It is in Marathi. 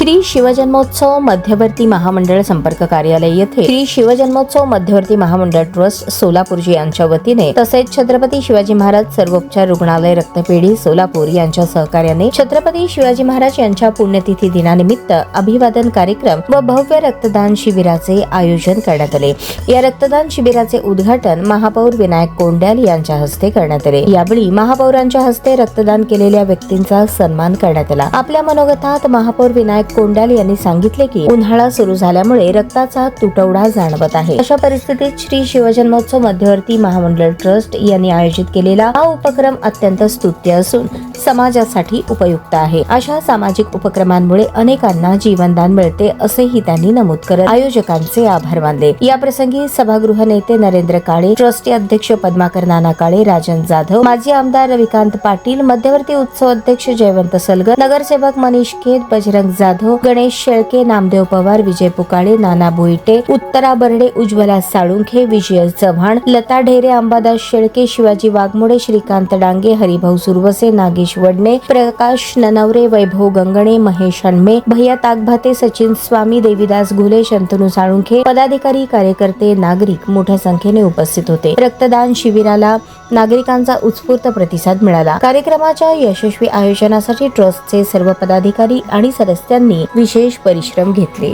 श्री शिवजन्मोत्सव मध्यवर्ती महामंडळ संपर्क कार्यालय येथे श्री शिवजन्मोत्सव मध्यवर्ती महामंडळ ट्रस्ट सोलापूर यांच्या वतीने तसेच छत्रपती शिवाजी महाराज सर्वोपचार रुग्णालय रक्तपेढी सोलापूर यांच्या सहकार्याने छत्रपती शिवाजी महाराज यांच्या पुण्यतिथी दिनानिमित्त अभिवादन कार्यक्रम व भव्य रक्तदान शिबिराचे आयोजन करण्यात आले। या रक्तदान शिबिराचे उद्घाटन महापौर विनायक कोंड्याल यांच्या हस्ते करण्यात आले। यावेळी महापौरांच्या हस्ते रक्तदान केलेल्या व्यक्तींचा सन्मान करण्यात आला। आपल्या मनोगतात महापौर विनायक कोंड्याल यांनी सांगितले की उन्हाळा सुरू झाल्यामुळे रक्ताचा तुटवडा जाणवत आहे। अशा परिस्थितीत श्री शिवजन्मोत्सव मध्यवर्ती महामंडळ ट्रस्ट यांनी आयोजित केलेला हा उपक्रम अत्यंत स्तुत्य असून समाजासाठी उपयुक्त आहे। अशा सामाजिक उपक्रमांमुळे अनेकांना जीवनदान मिळते असेही त्यांनी नमूद करत आयोजकांचे आभार मानले। या प्रसंगी सभागृह नेते नरेंद्र काळे, ट्रस्टी अध्यक्ष पद्माकर नाना काळे, राजन जाधव, माजी आमदार रविकांत पाटील, मध्यवर्ती उत्सव अध्यक्ष जयवंत सलगर, नगरसेवक मनीष खेत, बजरंग जाधव, गणेश शेळके, नामदेव पवार, विजय पुकाळे, नाना भोईटे, उत्तरा बर्डे, उज्ज्वला साळुंखे, विजय चव्हाण, लता ढेरे, अंबादास शेळके, शिवाजी वाघमोडे, श्रीकांत डांगे, हरिभाऊ सुरवसे, नागेश वडणे, प्रकाश ननवरे, वैभव गंगणे, महेश हनमे, भैया ताकभाते, सचिन स्वामी, देवीदास घुले, शंतनू साळुंखे, पदाधिकारी, कार्यकर्ते, नागरिक मोठ्या संख्येने उपस्थित होते। रक्तदान शिबिराला नागरिकांचा उत्स्फूर्त प्रतिसाद मिळाला। कार्यक्रमाच्या यशस्वी आयोजनासाठी ट्रस्टचे सर्व पदाधिकारी आणि सदस्यांनी विशेष परिश्रम घेतले।